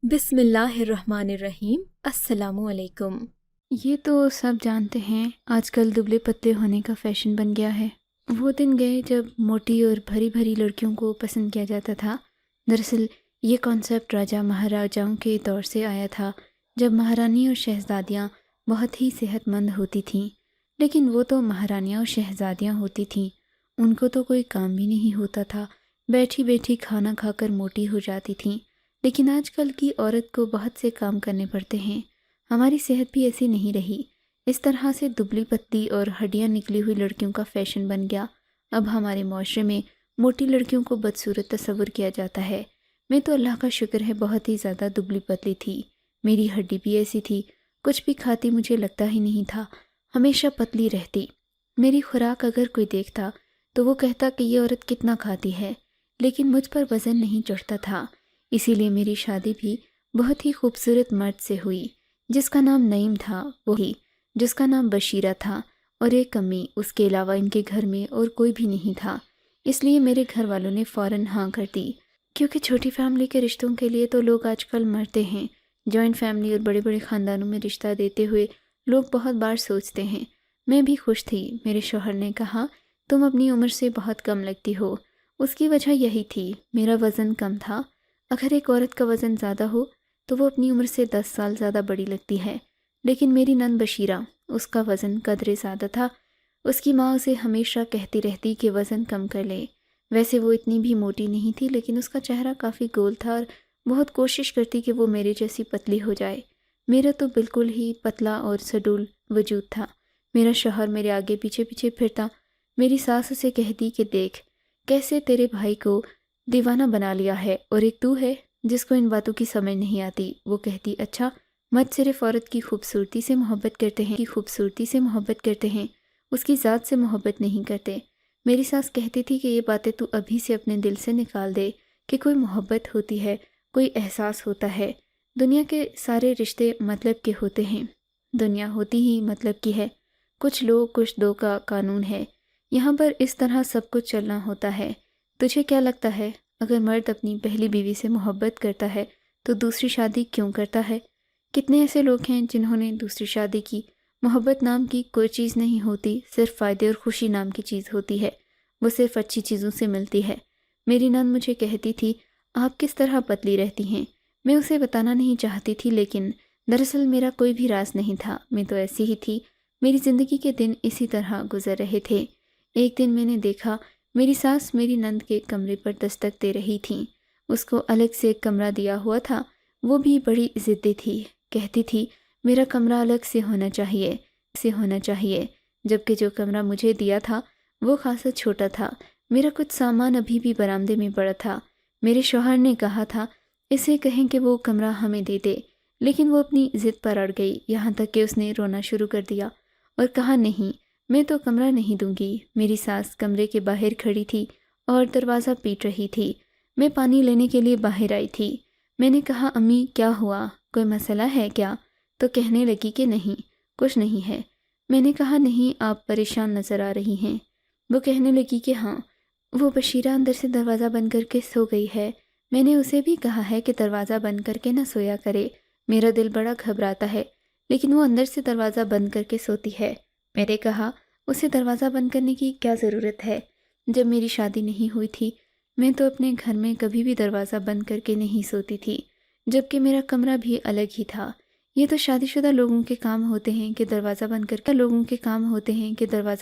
بسم اللہ الرحمن الرحیم۔ السلام علیکم۔ یہ تو سب جانتے ہیں آج کل دبلے پتلے ہونے کا فیشن بن گیا ہے۔ وہ دن گئے جب موٹی اور بھری بھری لڑکیوں کو پسند کیا جاتا تھا۔ دراصل یہ کانسیپٹ راجہ مہاراجاؤں کے دور سے آیا تھا، جب مہارانی اور شہزادیاں بہت ہی صحت مند ہوتی تھیں۔ لیکن وہ تو مہارانیاں اور شہزادیاں ہوتی تھیں، ان کو تو کوئی کام بھی نہیں ہوتا تھا، بیٹھی بیٹھی کھانا کھا کر موٹی ہو جاتی تھیں۔ لیکن آج کل کی عورت کو بہت سے کام کرنے پڑتے ہیں۔ ہماری صحت بھی ایسی نہیں رہی، اس طرح سے دبلی پتلی اور ہڈیاں نکلی ہوئی لڑکیوں کا فیشن بن گیا۔ اب ہمارے معاشرے میں موٹی لڑکیوں کو بدصورت تصور کیا جاتا ہے۔ میں تو اللہ کا شکر ہے بہت ہی زیادہ دبلی پتلی تھی، میری ہڈی بھی ایسی تھی، کچھ بھی کھاتی مجھے لگتا ہی نہیں تھا، ہمیشہ پتلی رہتی۔ میری خوراک اگر کوئی دیکھتا تو وہ کہتا کہ یہ عورت کتنا کھاتی ہے، لیکن مجھ پر وزن نہیں چڑھتا تھا۔ اسی لیے میری شادی بھی بہت ہی خوبصورت مرد سے ہوئی، جس کا نام نعیم تھا، وہی جس کا نام بشیرہ تھا، اور ایک امی، اس کے علاوہ ان کے گھر میں اور کوئی بھی نہیں تھا۔ اس لیے میرے گھر والوں نے فوراً ہاں کر دی، کیونکہ چھوٹی فیملی کے رشتوں کے لیے تو لوگ آج کل مرتے ہیں۔ جوائنٹ فیملی اور بڑے بڑے خاندانوں میں رشتہ دیتے ہوئے لوگ بہت بار سوچتے ہیں۔ میں بھی خوش تھی۔ میرے شوہر نے کہا تم اپنی عمر سے بہت کم لگتی ہو۔ اس کی وجہ یہی تھی، میرا وزن کم تھا۔ اگر ایک عورت کا وزن زیادہ ہو تو وہ اپنی عمر سے 10 سال زیادہ بڑی لگتی ہے، لیکن میری نند بشیرہ، اس کا وزن قدرے زیادہ تھا۔ اس کی ماں اسے ہمیشہ کہتی رہتی کہ وزن کم کر لے۔ ویسے وہ اتنی بھی موٹی نہیں تھی، لیکن اس کا چہرہ کافی گول تھا اور بہت کوشش کرتی کہ وہ میرے جیسی پتلی ہو جائے۔ میرا تو بالکل ہی پتلا اور سڈول وجود تھا۔ میرا شوہر میرے آگے پیچھے پیچھے پھرتا۔ میری ساس اسے کہتی کہ دیکھ کیسے تیرے بھائی کو دیوانہ بنا لیا ہے، اور ایک تو ہے جس کو ان باتوں کی سمجھ نہیں آتی۔ وہ کہتی اچھا مرد صرف عورت کی خوبصورتی سے محبت کرتے ہیں، اس کی ذات سے محبت نہیں کرتے۔ میری ساس کہتی تھی کہ یہ باتیں تو ابھی سے اپنے دل سے نکال دے کہ کوئی محبت ہوتی ہے، کوئی احساس ہوتا ہے۔ دنیا کے سارے رشتے مطلب کے ہوتے ہیں، دنیا ہوتی ہی مطلب کی ہے۔ کچھ لو کچھ دو کا قانون ہے، یہاں پر اس طرح سب کچھ چلنا ہوتا ہے۔ تجھے کیا لگتا ہے اگر مرد اپنی پہلی بیوی سے محبت کرتا ہے تو دوسری شادی کیوں کرتا ہے؟ کتنے ایسے لوگ ہیں جنہوں نے دوسری شادی کی؟ محبت نام کی کوئی چیز نہیں ہوتی، صرف فائدے اور خوشی نام کی چیز ہوتی ہے، وہ صرف اچھی چیزوں سے ملتی ہے۔ میری نند مجھے کہتی تھی آپ کس طرح پتلی رہتی ہیں؟ میں اسے بتانا نہیں چاہتی تھی، لیکن دراصل میرا کوئی بھی راز نہیں تھا، میں تو ایسی ہی تھی۔ میری زندگی کے دن اسی طرح گزر رہے تھے۔ ایک دن میں نے دیکھا میری ساس میری نند کے کمرے پر دستک دے رہی تھیں۔ اس کو الگ سے ایک کمرہ دیا ہوا تھا، وہ بھی بڑی ضدی تھی، کہتی تھی میرا کمرہ الگ سے ہونا چاہیے، جبکہ جو کمرہ مجھے دیا تھا وہ خاصا چھوٹا تھا۔ میرا کچھ سامان ابھی بھی برآمدے میں پڑا تھا۔ میرے شوہر نے کہا تھا اسے کہیں کہ وہ کمرہ ہمیں دے دے، لیکن وہ اپنی ضد پر اڑ گئی، یہاں تک کہ اس نے رونا شروع کر دیا اور کہا نہیں، میں تو کمرہ نہیں دوں گی۔ میری ساس کمرے کے باہر کھڑی تھی اور دروازہ پیٹ رہی تھی۔ میں پانی لینے کے لیے باہر آئی تھی۔ میں نے کہا امی کیا ہوا، کوئی مسئلہ ہے کیا؟ تو کہنے لگی کہ نہیں، کچھ نہیں ہے۔ میں نے کہا نہیں، آپ پریشان نظر آ رہی ہیں۔ وہ کہنے لگی کہ ہاں، وہ بشیرہ اندر سے دروازہ بند کر کے سو گئی ہے۔ میں نے اسے بھی کہا ہے کہ دروازہ بند کر کے نہ سویا کرے، میرا دل بڑا گھبراتا ہے، لیکن وہ اندر سے دروازہ بند کر کے سوتی ہے۔ میں نے کہا اسے دروازہ بند کرنے کی کیا ضرورت ہے؟ جب میری شادی نہیں ہوئی تھی میں تو اپنے گھر میں کبھی بھی دروازہ بند کر کے نہیں سوتی تھی، جبکہ میرا کمرہ بھی الگ ہی تھا۔ یہ تو شادی شدہ لوگوں کے کام ہوتے ہیں کہ دروازہ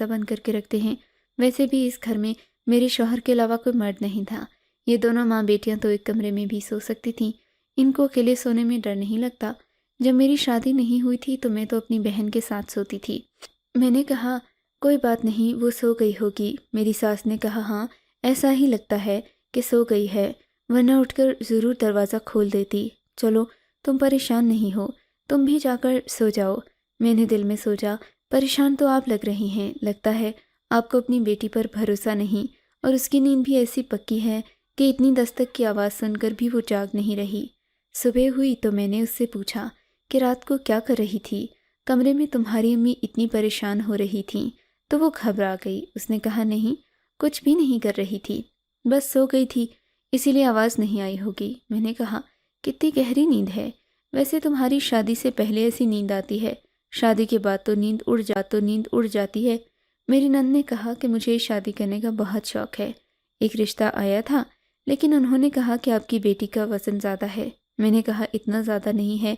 بند کر کے رکھتے ہیں۔ ویسے بھی اس گھر میں میرے شوہر کے علاوہ کوئی مرد نہیں تھا۔ یہ دونوں ماں بیٹیاں تو ایک کمرے میں بھی سو سکتی تھیں، ان کو اکیلے سونے میں ڈر نہیں لگتا۔ جب میری شادی نہیں ہوئی تھی تو میں تو اپنی بہن کے ساتھ سوتی تھی۔ میں نے کہا کوئی بات نہیں، وہ سو گئی ہوگی۔ میری ساس نے کہا ہاں، ایسا ہی لگتا ہے کہ سو گئی ہے، ورنہ اٹھ کر ضرور دروازہ کھول دیتی۔ چلو تم پریشان نہیں ہو، تم بھی جا کر سو جاؤ۔ میں نے دل میں سوچا پریشان تو آپ لگ رہی ہیں، لگتا ہے آپ کو اپنی بیٹی پر بھروسہ نہیں، اور اس کی نیند بھی ایسی پکی ہے کہ اتنی دستک کی آواز سن کر بھی وہ جاگ نہیں رہی۔ صبح ہوئی تو میں نے اس سے پوچھا کہ رات کو کیا کر رہی تھی؟ کمرے میں تمہاری امی اتنی پریشان ہو رہی تھیں۔ تو وہ گھبرا گئی، اس نے کہا نہیں، کچھ بھی نہیں کر رہی تھی، بس سو گئی تھی، اسی لیے آواز نہیں آئی ہوگی۔ میں نے کہا کتنی گہری نیند ہے۔ ویسے تمہاری شادی سے پہلے ایسی نیند آتی ہے، شادی کے بعد تو نیند اڑ جاتی ہے۔ میری نند نے کہا کہ مجھے شادی کرنے کا بہت شوق ہے۔ ایک رشتہ آیا تھا، لیکن انہوں نے کہا کہ آپ کی بیٹی کا وزن زیادہ ہے۔ میں نے کہا اتنا زیادہ نہیں ہے،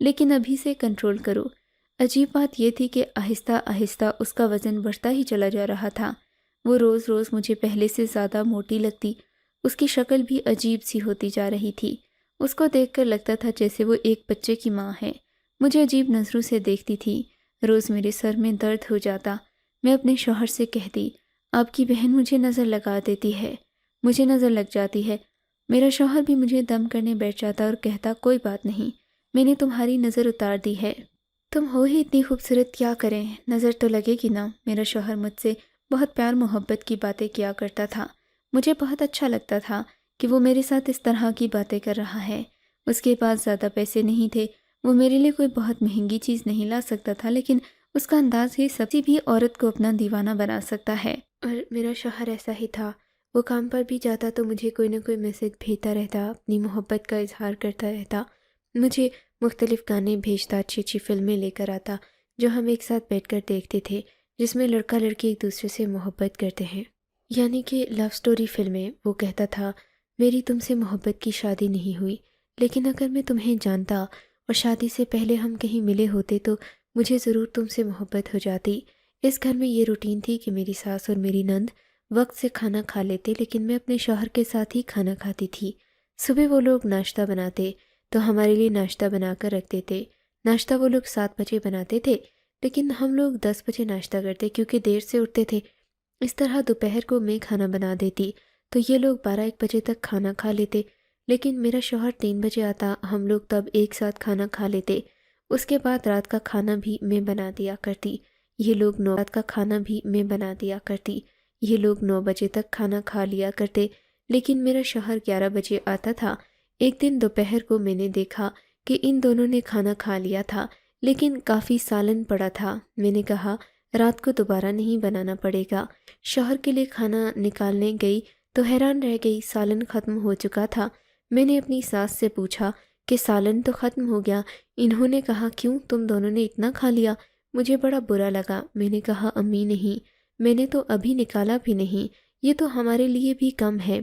لیکن ابھی سے کنٹرول کرو۔ عجیب بات یہ تھی کہ آہستہ آہستہ اس کا وزن بڑھتا ہی چلا جا رہا تھا۔ وہ روز روز مجھے پہلے سے زیادہ موٹی لگتی، اس کی شکل بھی عجیب سی ہوتی جا رہی تھی۔ اس کو دیکھ کر لگتا تھا جیسے وہ ایک بچے کی ماں ہے۔ مجھے عجیب نظروں سے دیکھتی تھی۔ روز میرے سر میں درد ہو جاتا۔ میں اپنے شوہر سے کہتی، آپ کی بہن مجھے نظر لگا دیتی ہے، مجھے نظر لگ جاتی ہے۔ میرا شوہر بھی مجھے دم کرنے بیٹھ جاتا اور کہتا، کوئی بات نہیں، میں نے تمہاری نظر اتار دی ہے، تم ہو ہی اتنی خوبصورت، کیا کریں، نظر تو لگے گی نا۔ میرا شوہر مجھ سے بہت پیار محبت کی باتیں کیا کرتا تھا۔ مجھے بہت اچھا لگتا تھا کہ وہ میرے ساتھ اس طرح کی باتیں کر رہا ہے۔ اس کے پاس زیادہ پیسے نہیں تھے، وہ میرے لیے کوئی بہت مہنگی چیز نہیں لا سکتا تھا، لیکن اس کا انداز ہی کسی بھی عورت کو اپنا دیوانہ بنا سکتا ہے۔ اور میرا شوہر ایسا ہی تھا، وہ کام پر بھی جاتا تو مجھے کوئی نہ کوئی میسج بھیجتا رہتا، اپنی محبت کا اظہار کرتا رہتا، مجھے مختلف گانے بھیجتا، اچھی اچھی فلمیں لے کر آتا جو ہم ایک ساتھ بیٹھ کر دیکھتے تھے، جس میں لڑکا لڑکی ایک دوسرے سے محبت کرتے ہیں، یعنی کہ لو سٹوری فلمیں۔ وہ کہتا تھا، میری تم سے محبت کی شادی نہیں ہوئی، لیکن اگر میں تمہیں جانتا اور شادی سے پہلے ہم کہیں ملے ہوتے تو مجھے ضرور تم سے محبت ہو جاتی۔ اس گھر میں یہ روٹین تھی کہ میری ساس اور میری نند وقت سے کھانا کھا لیتے، لیکن میں اپنے شوہر کے ساتھ ہی کھانا کھاتی تھی۔ صبح وہ لوگ ناشتہ بناتے تو ہمارے لیے ناشتہ بنا کر رکھتے تھے۔ ناشتہ وہ لوگ 7 بجے بناتے تھے، لیکن ہم لوگ 10 بجے ناشتہ کرتے کیونکہ دیر سے اٹھتے تھے۔ اس طرح دوپہر کو میں کھانا بنا دیتی تو یہ لوگ 12-1 بجے تک کھانا کھا لیتے، لیکن میرا شوہر 3 بجے آتا، ہم لوگ تب ایک ساتھ کھانا کھا لیتے۔ اس کے بعد رات کا کھانا بھی میں بنا دیا کرتی، یہ لوگ 9 بجے تک کھانا کھا لیا کرتے، لیکن میرا شوہر 11 بجے آتا تھا۔ ایک دن دوپہر کو میں نے دیکھا کہ ان دونوں نے کھانا کھا لیا تھا، لیکن کافی سالن پڑا تھا۔ میں نے کہا، رات کو دوبارہ نہیں بنانا پڑے گا۔ شوہر کے لیے کھانا نکالنے گئی تو حیران رہ گئی، سالن ختم ہو چکا تھا۔ میں نے اپنی ساس سے پوچھا کہ سالن تو ختم ہو گیا۔ انہوں نے کہا، کیوں، تم دونوں نے اتنا کھا لیا؟ مجھے بڑا برا لگا۔ میں نے کہا، امی نہیں، میں نے تو ابھی نکالا بھی نہیں، یہ تو ہمارے لیے بھی کم ہے۔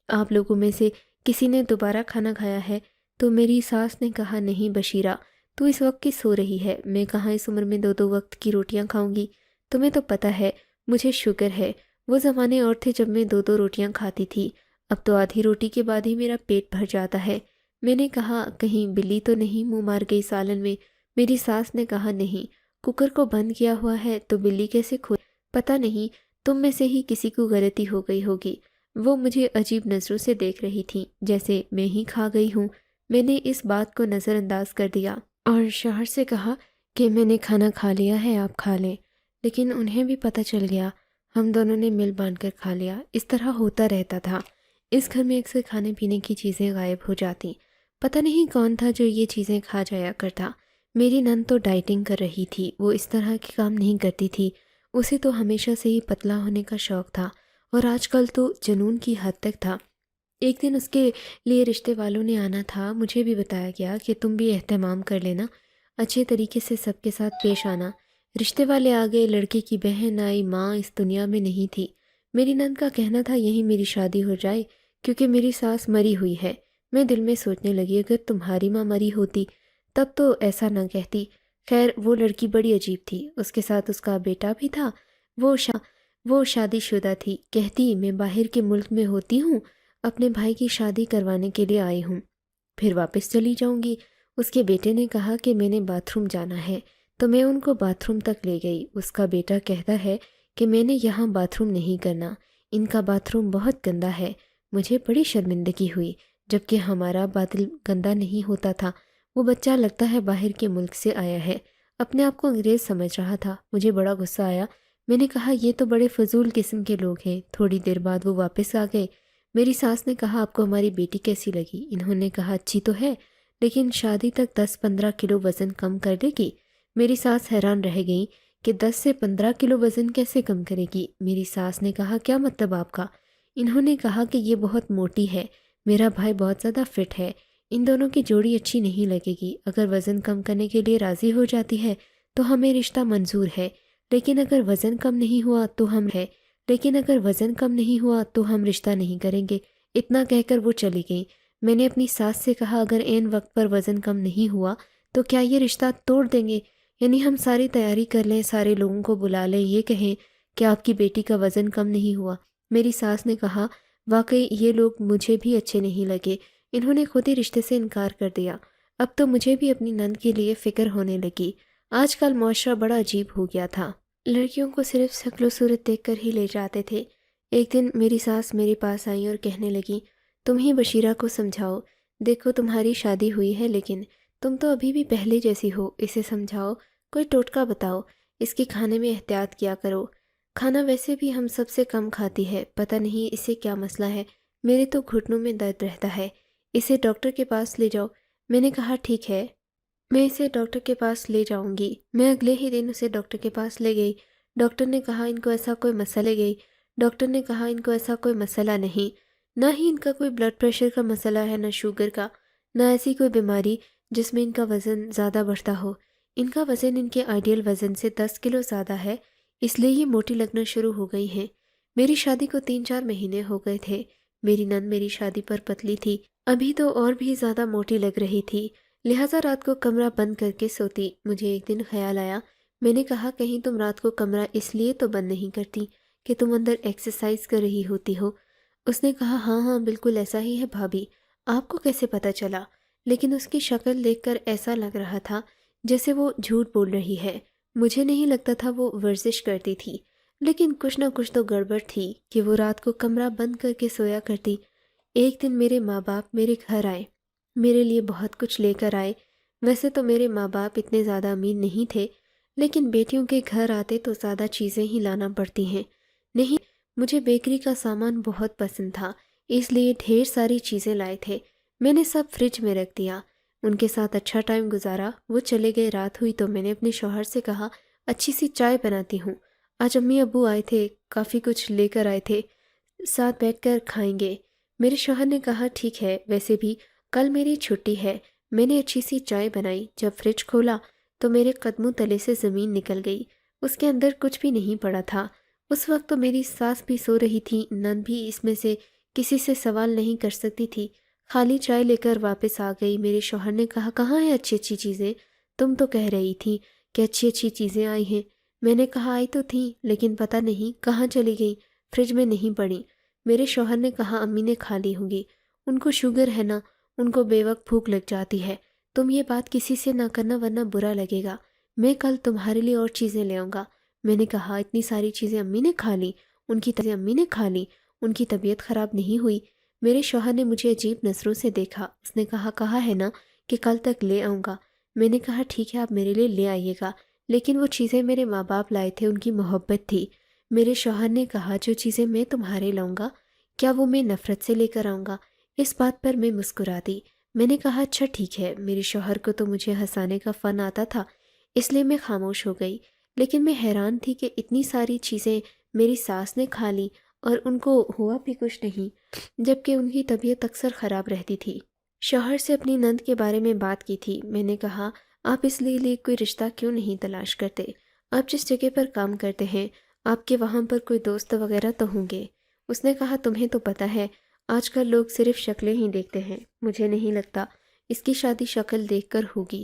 آپ لوگوں میں سے کسی نے دوبارہ کھانا کھایا ہے؟ تو میری ساس نے کہا، نہیں بشیرہ، تو اس وقت کی سو رہی ہے۔ میں کہاں اس عمر میں 2 وقت کی روٹیاں کھاؤں گی؟ تمہیں تو پتہ ہے مجھے شوگر ہے۔ وہ زمانے اور تھے جب میں 2 روٹیاں کھاتی تھی، اب تو آدھی روٹی کے بعد ہی میرا پیٹ بھر جاتا ہے۔ میں نے کہا، کہیں بلی تو نہیں منہ مار گئی سالن میں؟ میری ساس نے کہا، نہیں، کوکر کو بند کیا ہوا ہے تو بلی کیسے کھول؟ پتہ نہیں، تم میں سے ہی کسی کو غلطی ہو گئی ہوگی۔ وہ مجھے عجیب نظروں سے دیکھ رہی تھی، جیسے میں ہی کھا گئی ہوں۔ میں نے اس بات کو نظر انداز کر دیا اور شوہر سے کہا کہ میں نے کھانا کھا لیا ہے، آپ کھا لیں، لیکن انہیں بھی پتہ چل گیا، ہم دونوں نے مل باندھ کر کھا لیا۔ اس طرح ہوتا رہتا تھا۔ اس گھر میں اکثر کھانے پینے کی چیزیں غائب ہو جاتی، پتہ نہیں کون تھا جو یہ چیزیں کھا جایا کرتا۔ میری نند تو ڈائٹنگ کر رہی تھی، وہ اس طرح کے کام نہیں کرتی تھی، اسے تو ہمیشہ سے ہی پتلا ہونے کا شوق تھا، اور آج کل تو جنون کی حد تک تھا۔ ایک دن اس کے لیے رشتے والوں نے آنا تھا، مجھے بھی بتایا گیا کہ تم بھی اہتمام کر لینا، اچھے طریقے سے سب کے ساتھ پیش آنا۔ رشتے والے آ گئے، لڑکے کی بہن آئی، ماں اس دنیا میں نہیں تھی۔ میری نند کا کہنا تھا یہیں میری شادی ہو جائے کیونکہ میری ساس مری ہوئی ہے۔ میں دل میں سوچنے لگی، اگر تمہاری ماں مری ہوتی تب تو ایسا نہ کہتی۔ خیر، وہ لڑکی بڑی عجیب تھی، اس کے ساتھ اس کا بیٹا بھی تھا، وہ شادی شدہ تھی۔ کہتی، میں باہر کے ملک میں ہوتی ہوں، اپنے بھائی کی شادی کروانے کے لیے آئی ہوں، پھر واپس چلی جاؤں گی۔ اس کے بیٹے نے کہا کہ میں نے باتھ روم جانا ہے تو میں ان کو باتھ روم تک لے گئی۔ اس کا بیٹا کہتا ہے کہ میں نے یہاں باتھ روم نہیں کرنا، ان کا باتھ روم بہت گندا ہے۔ مجھے بڑی شرمندگی ہوئی، جبکہ ہمارا باطل گندا نہیں ہوتا تھا۔ وہ بچہ لگتا ہے باہر کے ملک سے آیا ہے، اپنے آپ کو انگریز سمجھ رہا تھا۔ مجھے بڑا غصہ آیا، میں نے کہا یہ تو بڑے فضول قسم کے لوگ ہیں۔ تھوڑی دیر بعد وہ واپس آ گئے۔ میری ساس نے کہا، آپ کو ہماری بیٹی کیسی لگی؟ انہوں نے کہا، اچھی تو ہے، لیکن شادی تک 10-15 کلو وزن کم کر دے گی۔ میری ساس حیران رہ گئی کہ 10 سے 15 کلو وزن کیسے کم کرے گی؟ میری ساس نے کہا، کیا مطلب آپ کا؟ انہوں نے کہا کہ یہ بہت موٹی ہے، میرا بھائی بہت زیادہ فٹ ہے، ان دونوں کی جوڑی اچھی نہیں لگے گی۔ اگر وزن کم کرنے کے لیے راضی ہو جاتی ہے تو ہمیں رشتہ منظور ہے، لیکن اگر وزن کم نہیں ہوا تو ہم رشتہ نہیں کریں گے۔ اتنا کہہ کر وہ چلی گئیں۔ میں نے اپنی ساس سے کہا اگر عین وقت پر وزن کم نہیں ہوا تو کیا یہ رشتہ توڑ دیں گے؟ یعنی ہم ساری تیاری کر لیں، سارے لوگوں کو بلا لیں، یہ کہیں کہ آپ کی بیٹی کا وزن کم نہیں ہوا۔ میری ساس نے کہا واقعی یہ لوگ مجھے بھی اچھے نہیں لگے، انہوں نے خود ہی رشتے سے انکار کر دیا۔ اب تو مجھے بھی اپنی نند کے لیے فکر ہونے لگی۔ آج کل معاشرہ بڑا عجیب ہو گیا تھا، لڑکیوں کو صرف شکل و صورت دیکھ کر ہی لے جاتے تھے۔ ایک دن میری ساس میرے پاس آئیں اور کہنے لگیں تم ہی بشیرہ کو سمجھاؤ، دیکھو تمہاری شادی ہوئی ہے لیکن تم تو ابھی بھی پہلے جیسی ہو، اسے سمجھاؤ، کوئی ٹوٹکا بتاؤ، اس کے کھانے میں احتیاط کیا کرو، کھانا ویسے بھی ہم سب سے کم کھاتی ہے، پتہ نہیں اسے کیا مسئلہ ہے، میرے تو گھٹنوں میں درد رہتا ہے، اسے ڈاکٹر کے پاس لے جاؤ۔ میں نے کہا ٹھیک ہے، میں اسے ڈاکٹر کے پاس لے جاؤں گی۔ میں اگلے ہی دن اسے ڈاکٹر کے پاس لے گئی۔ ڈاکٹر نے کہا ان کو ایسا کوئی مسئلہ نہیں، نہ ہی ان کا کوئی بلڈ پریشر کا مسئلہ ہے، نہ شوگر کا، نہ ایسی کوئی بیماری جس میں ان کا وزن زیادہ بڑھتا ہو۔ ان کا وزن ان کے آئیڈیل وزن سے 10 کلو زیادہ ہے، اس لیے یہ موٹی لگنا شروع ہو گئی ہیں۔ میری شادی کو 3-4 مہینے ہو گئے تھے۔ میری نند میری شادی پر پتلی تھی، ابھی تو اور بھی زیادہ موٹی لگ رہی تھی، لہٰذا رات کو کمرہ بند کر کے سوتی۔ مجھے ایک دن خیال آیا، میں نے کہا کہیں تم رات کو کمرہ اس لیے تو بند نہیں کرتی کہ تم اندر ایکسرسائز کر رہی ہوتی ہو؟ اس نے کہا ہاں بالکل ایسا ہی ہے بھابھی، آپ کو کیسے پتہ چلا؟ لیکن اس کی شکل دیکھ کر ایسا لگ رہا تھا جیسے وہ جھوٹ بول رہی ہے۔ مجھے نہیں لگتا تھا وہ ورزش کرتی تھی، لیکن کچھ نہ کچھ تو گڑبڑ تھی کہ وہ رات کو کمرہ بند کر کے سویا کرتی۔ ایک دن میرے ماں باپ میرے گھر آئے، میرے لیے بہت کچھ لے کر آئے۔ ویسے تو میرے ماں باپ اتنے زیادہ امیر نہیں تھے، لیکن بیٹیوں کے گھر آتے تو زیادہ چیزیں ہی لانا پڑتی ہیں۔ نہیں، مجھے بیکری کا سامان بہت پسند تھا، اس لیے ڈھیر ساری چیزیں لائے تھے۔ میں نے سب فریج میں رکھ دیا۔ ان کے ساتھ اچھا ٹائم گزارا، وہ چلے گئے، رات ہوئی تو میں نے اپنے شوہر سے کہا اچھی سی چائے بناتی ہوں، آج امی ابو آئے تھے، کافی کچھ لے کر آئے تھے، ساتھ بیٹھ کر کھائیں گے۔ میرے شوہر نے کہا ٹھیک ہے، ویسے بھی کل میری چھٹی ہے۔ میں نے اچھی سی چائے بنائی، جب فریج کھولا تو میرے قدموں تلے سے زمین نکل گئی، اس کے اندر کچھ بھی نہیں پڑا تھا۔ اس وقت تو میری ساس بھی سو رہی تھی، نند بھی اس میں سے کسی سے سوال نہیں کر سکتی تھی، خالی چائے لے کر واپس آ گئی۔ میرے شوہر نے کہا کہاں ہیں اچھی اچھی چیزیں؟ تم تو کہہ رہی تھی کہ اچھی اچھی چیزیں آئی ہیں۔ میں نے کہا آئی تو تھیں، لیکن پتہ نہیں کہاں چلی گئیں، فریج میں نہیں پڑی۔ میرے شوہر نے کہا امی نے کھا لی ہوں گی، ان کو شوگر ہے نا، ان کو بے وقت بھوک لگ جاتی ہے، تم یہ بات کسی سے نہ کرنا ورنہ برا لگے گا، میں کل تمہارے لیے اور چیزیں لے آؤں گا۔ میں نے کہا اتنی ساری چیزیں امی نے کھا لی، ان کی طبیعت خراب نہیں ہوئی؟ میرے شوہر نے مجھے عجیب نظروں سے دیکھا، اس نے کہا ہے نا کہ کل تک لے آؤں گا۔ میں نے کہا ٹھیک ہے آپ میرے لیے لے آئیے گا، لیکن وہ چیزیں میرے ماں باپ لائے تھے، ان کی محبت تھی۔ میرے شوہر نے کہا جو چیزیں میں تمہارے لاؤں گا کیا وہ میں نفرت سے لے کر آؤں گا؟ اس بات پر میں مسکرا دی۔ میں نے کہا اچھا ٹھیک ہے۔ میرے شوہر کو تو مجھے ہنسانے کا فن آتا تھا، اس لیے میں خاموش ہو گئی، لیکن میں حیران تھی کہ اتنی ساری چیزیں میری ساس نے کھا لی اور ان کو ہوا بھی کچھ نہیں، جبکہ ان کی طبیعت اکثر خراب رہتی تھی۔ شوہر سے اپنی نند کے بارے میں بات کی تھی۔ میں نے کہا آپ اس لیے کوئی رشتہ کیوں نہیں تلاش کرتے؟ آپ جس جگہ پر کام کرتے ہیں آپ کے وہاں پر کوئی دوست وغیرہ تو ہوں گے۔ اس نے کہا تمہیں تو پتہ ہے آج کل لوگ صرف شکلیں ہی دیکھتے ہیں، مجھے نہیں لگتا اس کی شادی شکل دیکھ کر ہوگی،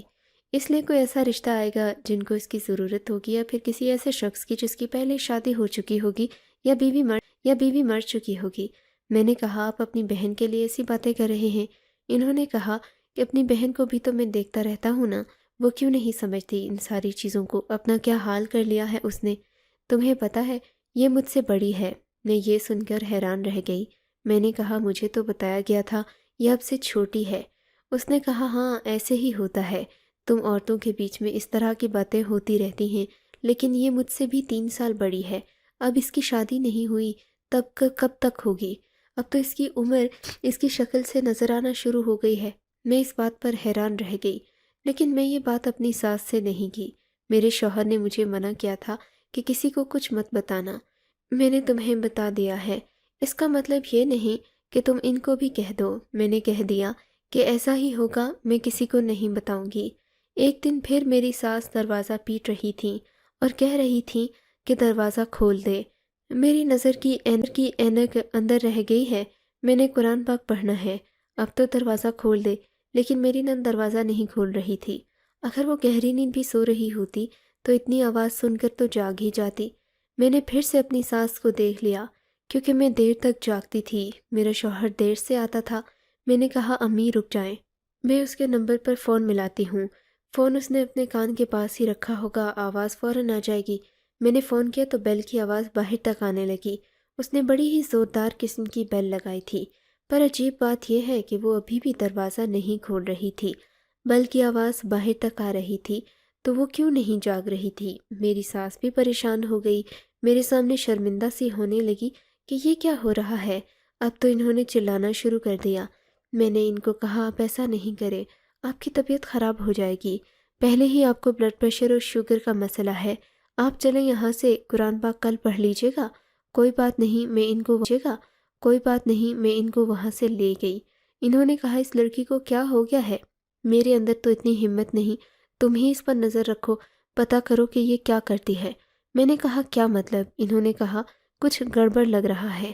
اس لیے کوئی ایسا رشتہ آئے گا جن کو اس کی ضرورت ہوگی، یا پھر کسی ایسے شخص کی جس کی پہلے شادی ہو چکی ہوگی یا بیوی مر چکی ہوگی۔ میں نے کہا آپ اپنی بہن کے لیے ایسی باتیں کر رہے ہیں؟ انہوں نے کہا کہ اپنی بہن کو بھی تو میں دیکھتا رہتا ہوں نا، وہ کیوں نہیں سمجھتی ان ساری چیزوں کو، اپنا کیا حال کر لیا ہے اس نے، تمہیں پتہ ہے یہ مجھ سے بڑی ہے۔ میں یہ سن کر حیران رہ گئی۔ میں نے کہا مجھے تو بتایا گیا تھا یہ اب سے چھوٹی ہے۔ اس نے کہا ہاں ایسے ہی ہوتا ہے، تم عورتوں کے بیچ میں اس طرح کی باتیں ہوتی رہتی ہیں، لیکن یہ مجھ سے بھی 3 سال بڑی ہے، اب اس کی شادی نہیں ہوئی تب کب تک ہوگی؟ اب تو اس کی عمر اس کی شکل سے نظر آنا شروع ہو گئی ہے۔ میں اس بات پر حیران رہ گئی، لیکن میں یہ بات اپنی ساس سے نہیں کی۔ میرے شوہر نے مجھے منع کیا تھا کہ کسی کو کچھ مت بتانا۔ میں نے تمہیں بتا دیا ہے، اس کا مطلب یہ نہیں کہ تم ان کو بھی کہہ دو۔ میں نے کہہ دیا کہ ایسا ہی ہوگا، میں کسی کو نہیں بتاؤں گی۔ ایک دن پھر میری ساس دروازہ پیٹ رہی تھیں اور کہہ رہی تھیں کہ دروازہ کھول دے۔ میری نظر کی اینک اندر رہ گئی ہے، میں نے قرآن پاک پڑھنا ہے، اب تو دروازہ کھول دے۔ لیکن میری نند دروازہ نہیں کھول رہی تھی۔ اگر وہ گہری نیند بھی سو رہی ہوتی تو اتنی آواز سن کر تو جاگ ہی جاتی۔ میں نے پھر سے اپنی ساس کو دیکھ لیا، کیونکہ میں دیر تک جاگتی تھی، میرا شوہر دیر سے آتا تھا۔ میں نے کہا امی رک جائیں، میں اس کے نمبر پر فون ملاتی ہوں۔ فون اس نے اپنے کان کے پاس ہی رکھا ہوگا، آواز فوراً آ جائے گی۔ میں نے فون کیا تو بیل کی آواز باہر تک آنے لگی۔ اس نے بڑی ہی زوردار قسم کی بیل لگائی تھی، پر عجیب بات یہ ہے کہ وہ ابھی بھی دروازہ نہیں کھول رہی تھی۔ بیل کی آواز باہر تک آ رہی تھی تو وہ کیوں نہیں جاگ رہی تھی؟ میری ساس بھی پریشان ہو گئی، میرے سامنے شرمندہ سی ہونے لگی کہ یہ کیا ہو رہا ہے۔ اب تو انہوں نے چلانا شروع کر دیا۔ میں نے ان کو کہا آپ ایسا نہیں کرے، آپ کی طبیعت خراب ہو جائے گی، پہلے ہی آپ کو بلڈ پریشر اور شوگر کا مسئلہ ہے، آپ چلیں یہاں سے، قرآن پاک کل پڑھ لیجیے گا۔ کوئی بات نہیں، میں ان کو وہاں سے لے گئی۔ انہوں نے کہا اس لڑکی کو کیا ہو گیا ہے؟ میرے اندر تو اتنی ہمت نہیں، تم ہی اس پر نظر رکھو، پتہ کرو کہ یہ کیا کرتی ہے۔ میں نے کہا کیا مطلب؟ انہوں نے کہا کچھ گڑبڑ لگ رہا ہے،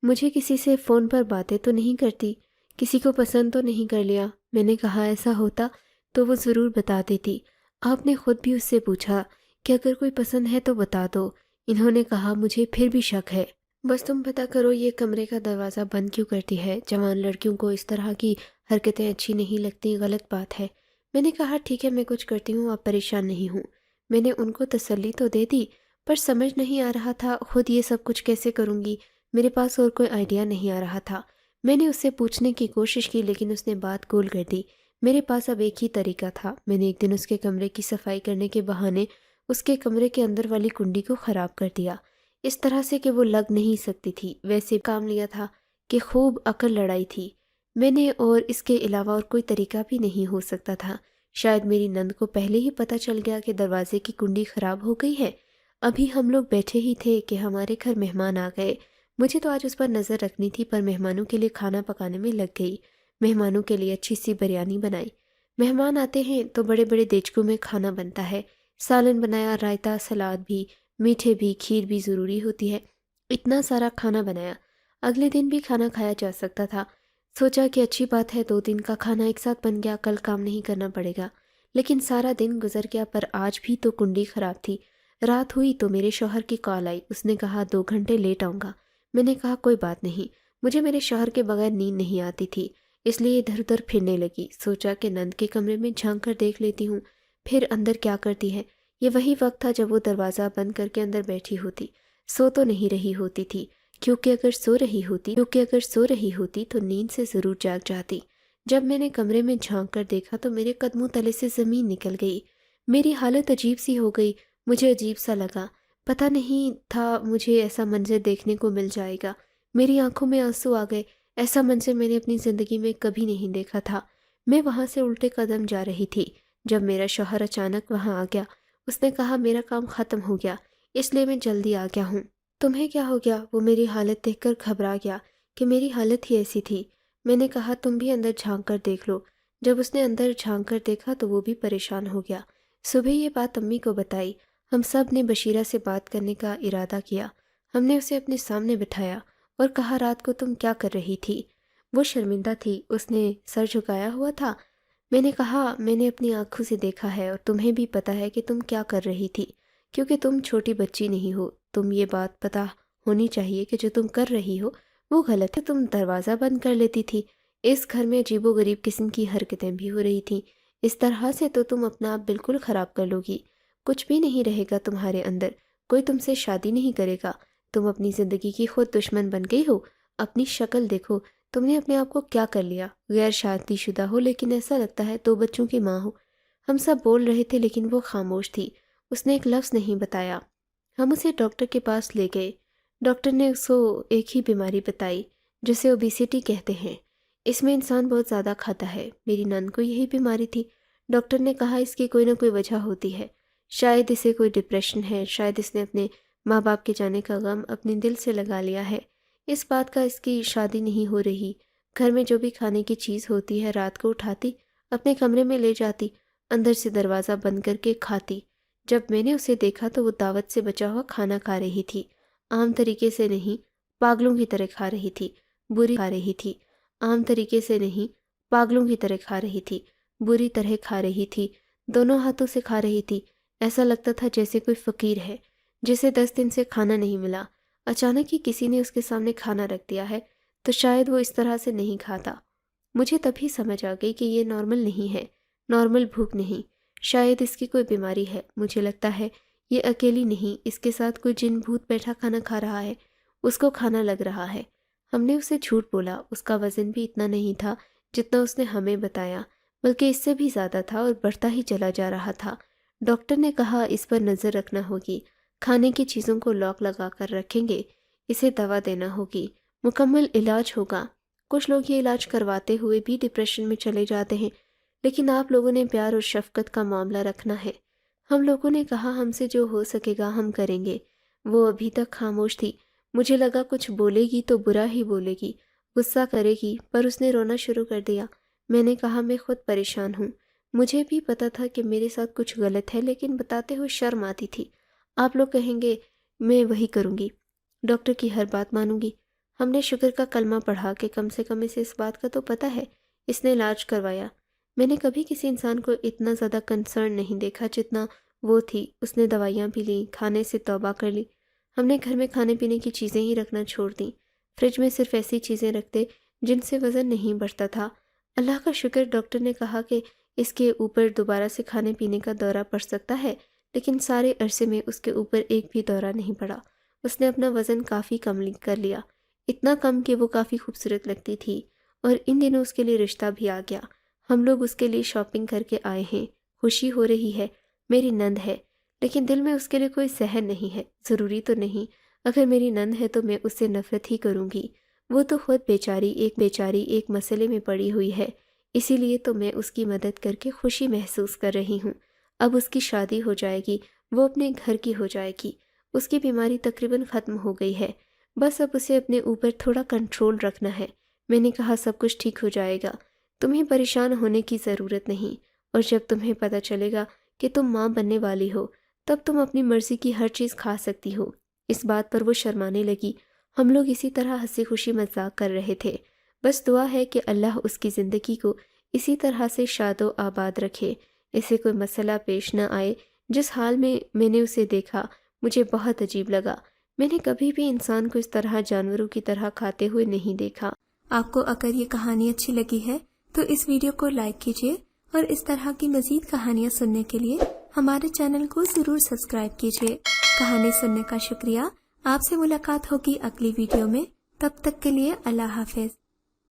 مجھے کسی سے فون پر باتیں تو نہیں کرتی، کسی کو پسند تو نہیں کر لیا؟ میں نے کہا ایسا ہوتا تو وہ ضرور بتا دیتی، آپ نے خود بھی اس سے پوچھا کہ اگر کوئی پسند ہے تو بتا دو۔ انہوں نے کہا مجھے پھر بھی شک ہے، بس تم پتہ کرو یہ کمرے کا دروازہ بند کیوں کرتی ہے، جوان لڑکیوں کو اس طرح کی حرکتیں اچھی نہیں لگتی، غلط بات ہے۔ میں نے کہا ٹھیک ہے میں کچھ کرتی ہوں، آپ پریشان نہیں ہوں۔ میں نے ان کو تسلی تو دے دی، پر سمجھ نہیں آ رہا تھا خود یہ سب کچھ کیسے کروں گی، میرے پاس اور کوئی آئیڈیا نہیں آ رہا تھا۔ میں نے اس سے پوچھنے کی کوشش کی لیکن اس نے بات گول کر دی۔ میرے پاس اب ایک ہی طریقہ تھا۔ میں نے ایک دن اس کے کمرے کی صفائی کرنے کے بہانے اس کے کمرے کے اندر والی کنڈی کو خراب کر دیا، اس طرح سے کہ وہ لگ نہیں سکتی تھی۔ ویسے کام لیا تھا کہ خوب عقل لڑائی تھی میں نے، اور اس کے علاوہ اور کوئی طریقہ بھی نہیں ہو سکتا تھا۔ شاید میری نند کو پہلے ہی پتہ چل گیا کہ دروازے کی کنڈی خراب ہو گئی ہے۔ ابھی ہم لوگ بیٹھے ہی تھے کہ ہمارے گھر مہمان آ گئے۔ مجھے تو آج اس پر نظر رکھنی تھی، پر مہمانوں کے لیے کھانا پکانے میں لگ گئی۔ مہمانوں کے لیے اچھی سی بریانی بنائی۔ مہمان آتے ہیں تو بڑے بڑے دیچکوں میں کھانا بنتا ہے، سالن بنایا، رائتا، سلاد بھی، میٹھے بھی، کھیر بھی ضروری ہوتی ہے۔ اتنا سارا کھانا بنایا، اگلے دن بھی کھانا کھایا جا سکتا تھا۔ سوچا کہ اچھی بات ہے 2 دن کا کھانا ایک ساتھ بن گیا، کل کام نہیں کرنا پڑے گا۔ لیکن سارا دن گزر گیا، پر آج بھی تو کنڈی خراب تھی۔ رات ہوئی تو میرے شوہر کی کال آئی، اس نے کہا 2 گھنٹے لیٹ آؤں گا۔ میں نے کہا کوئی بات نہیں، مجھے میرے شوہر کے بغیر نیند نہیں آتی تھی، اس لیے ادھر ادھر پھرنے لگی۔ سوچا کہ نند کے کمرے میں جھانک کر دیکھ لیتی ہوں، پھر اندر کیا کرتی ہے۔ یہ وہی وقت تھا جب وہ دروازہ بند کر کے اندر بیٹھی ہوتی، سو تو نہیں رہی ہوتی تھی، کیونکہ اگر سو رہی ہوتی تو نیند سے ضرور جاگ جاتی۔ جب میں نے کمرے میں جھانک کر دیکھا تو میرے قدموں تلے سے زمین نکل گئی۔ میری حالت عجیب سی ہو گئی، مجھے عجیب سا لگا، پتہ نہیں تھا مجھے ایسا منظر دیکھنے کو مل جائے گا۔ میری آنکھوں میں آنسو آ گئے، ایسا منظر میں نے اپنی زندگی میں کبھی نہیں دیکھا تھا۔ میں وہاں سے الٹے قدم جا رہی تھی جب میرا شوہر اچانک وہاں آ گیا۔ اس نے کہا میرا کام ختم ہو گیا، اس لیے میں جلدی آ گیا ہوں۔ تمہیں کیا ہو گیا؟ وہ میری حالت دیکھ کر گھبرا گیا کہ میری حالت ہی ایسی تھی۔ میں نے کہا تم بھی اندر جھانک کر دیکھ لو۔ جب اس نے اندر جھانک کر دیکھا تو وہ بھی پریشان ہو گیا۔ صبح یہ بات امی کو بتائی، ہم سب نے بشیرہ سے بات کرنے کا ارادہ کیا۔ ہم نے اسے اپنے سامنے بٹھایا اور کہا رات کو تم کیا کر رہی تھی؟ وہ شرمندہ تھی، اس نے سر جھکایا ہوا تھا۔ میں نے کہا میں نے اپنی آنکھوں سے دیکھا ہے اور تمہیں بھی پتہ ہے کہ تم کیا کر رہی تھی، کیونکہ تم چھوٹی بچی نہیں ہو، تم یہ بات پتہ ہونی چاہیے کہ جو تم کر رہی ہو وہ غلط ہے۔ تم دروازہ بند کر لیتی تھی، اس گھر میں عجیب و غریب قسم کی حرکتیں بھی ہو رہی تھیں، اس طرح سے تو تم اپنا آپ بالکل خراب کر لو گی، کچھ بھی نہیں رہے گا تمہارے اندر، کوئی تم سے شادی نہیں کرے گا، تم اپنی زندگی کی خود دشمن بن گئی ہو۔ اپنی شکل دیکھو، تم نے اپنے آپ کو کیا کر لیا، غیر شادی شدہ ہو لیکن ایسا لگتا ہے 2 بچوں کی ماں ہو۔ ہم سب بول رہے تھے لیکن وہ خاموش تھی، اس نے ایک لفظ نہیں بتایا۔ ہم اسے ڈاکٹر کے پاس لے گئے۔ ڈاکٹر نے اس کو ایک ہی بیماری بتائی جسے اوبیسٹی کہتے ہیں، اس میں انسان بہت زیادہ کھاتا ہے۔ میری نند کو یہی بیماری تھی۔ ڈاکٹر نے کہا اس کی کوئی نہ کوئی وجہ ہوتی ہے، شاید اسے کوئی ڈپریشن ہے، شاید اس نے اپنے ماں باپ کے جانے کا غم اپنے دل سے لگا لیا ہے، اس بات کا اس کی شادی نہیں ہو رہی، گھر میں جو بھی کھانے کی چیز ہوتی ہے رات کو اٹھاتی، اپنے کمرے میں لے جاتی، اندر سے دروازہ بند کر کے کھاتی۔ جب میں نے اسے دیکھا تو وہ دعوت سے بچا ہوا کھانا کھا رہی تھی، عام طریقے سے نہیں، پاگلوں کی طرح کھا رہی تھی، بری کھا رہی تھی، عام طریقے سے نہیں، پاگلوں کی طرح کھا رہی تھی، بری طرح کھا رہی تھی، دونوں ہاتھوں سے کھا رہی تھی۔ ایسا لگتا تھا جیسے کوئی فقیر ہے جسے 10 دن سے کھانا نہیں ملا، اچانک ہی کسی نے اس کے سامنے کھانا رکھ دیا ہے تو شاید وہ اس طرح سے نہیں کھاتا۔ مجھے تبھی سمجھ آ گئی کہ یہ نارمل نہیں ہے، نارمل بھوک نہیں، شاید اس کی کوئی بیماری ہے۔ مجھے لگتا ہے یہ اکیلی نہیں، اس کے ساتھ کوئی جن بھوت بیٹھا کھانا کھا رہا ہے، اس کو کھانا لگ رہا ہے۔ ہم نے اسے جھوٹ بولا، اس کا وزن بھی اتنا نہیں تھا جتنا اس نے ہمیں بتایا، بلکہ اس سے بھی زیادہ تھا اور بڑھتا ہی چلا جا رہا تھا۔ ڈاکٹر نے کہا اس پر نظر رکھنا ہوگی، کھانے کی چیزوں کو لاک لگا کر رکھیں گے، اسے دوا دینا ہوگی، مکمل علاج ہوگا۔ کچھ لوگ یہ علاج کرواتے ہوئے بھی ڈپریشن میں چلے جاتے ہیں، لیکن آپ لوگوں نے پیار اور شفقت کا معاملہ رکھنا ہے۔ ہم لوگوں نے کہا ہم سے جو ہو سکے گا ہم کریں گے۔ وہ ابھی تک خاموش تھی، مجھے لگا کچھ بولے گی تو برا ہی بولے گی، غصہ کرے گی، پر اس نے رونا شروع کر دیا۔ میں نے کہا میں خود پریشان ہوں، مجھے بھی پتا تھا کہ میرے ساتھ کچھ غلط ہے، لیکن بتاتے ہوئے شرم آتی تھی۔ آپ لوگ کہیں گے میں وہی کروں گی، ڈاکٹر کی ہر بات مانوں گی۔ ہم نے شکر کا کلمہ پڑھا کہ کم سے کم اسے اس بات کا تو پتہ ہے، اس نے علاج کروایا۔ میں نے کبھی کسی انسان کو اتنا زیادہ کنسرن نہیں دیکھا جتنا وہ تھی۔ اس نے دوائیاں بھی لیں، کھانے سے توبہ کر لی۔ ہم نے گھر میں کھانے پینے کی چیزیں ہی رکھنا چھوڑ دیں، فریج میں صرف ایسی چیزیں رکھتے جن سے وزن نہیں بڑھتا تھا۔ اللہ کا شکر، ڈاکٹر نے کہا کہ اس کے اوپر دوبارہ سے کھانے پینے کا دورہ پڑ سکتا ہے، لیکن سارے عرصے میں اس کے اوپر ایک بھی دورہ نہیں پڑا۔ اس نے اپنا وزن کافی کم کر لیا، اتنا کم کہ وہ کافی خوبصورت لگتی تھی، اور ان دنوں اس کے لیے رشتہ بھی آ گیا۔ ہم لوگ اس کے لیے شاپنگ کر کے آئے ہیں، خوشی ہو رہی ہے، میری نند ہے، لیکن دل میں اس کے لیے کوئی سحر نہیں ہے۔ ضروری تو نہیں، اگر میری نند ہے تو میں اس سے نفرت ہی کروں گی۔ وہ تو خود بیچاری ایک مسئلے میں پڑی ہوئی ہے، اسی لیے تو میں اس کی مدد کر کے خوشی محسوس کر رہی ہوں۔ اب اس کی شادی ہو جائے گی، وہ اپنے گھر کی ہو جائے گی، اس کی بیماری تقریباً ختم ہو گئی ہے، بس اب اسے اپنے اوپر تھوڑا کنٹرول رکھنا ہے۔ میں نے کہا سب کچھ ٹھیک ہو جائے گا، تمہیں پریشان ہونے کی ضرورت نہیں، اور جب تمہیں پتہ چلے گا کہ تم ماں بننے والی ہو تب تم اپنی مرضی کی ہر چیز کھا سکتی ہو۔ اس بات پر وہ شرمانے لگی۔ ہم لوگ اسی طرح ہنسی خوشی مذاق کر رہے تھے۔ بس دعا ہے کہ اللہ اس کی زندگی کو اسی طرح سے شاد و آباد رکھے، اسے کوئی مسئلہ پیش نہ آئے۔ جس حال میں نے اسے دیکھا مجھے بہت عجیب لگا۔ میں نے کبھی بھی انسان کو اس طرح جانوروں کی طرح کھاتے ہوئے نہیں دیکھا۔ آپ کو اگر یہ کہانی اچھی لگی ہے تو اس ویڈیو کو لائک کیجیے، اور اس طرح کی مزید کہانیاں سننے کے لیے ہمارے چینل کو ضرور سبسکرائب کیجیے۔ کہانی سننے کا شکریہ۔ آپ سے ملاقات ہوگی اگلی ویڈیو میں، تب تک کے لیے اللہ حافظ۔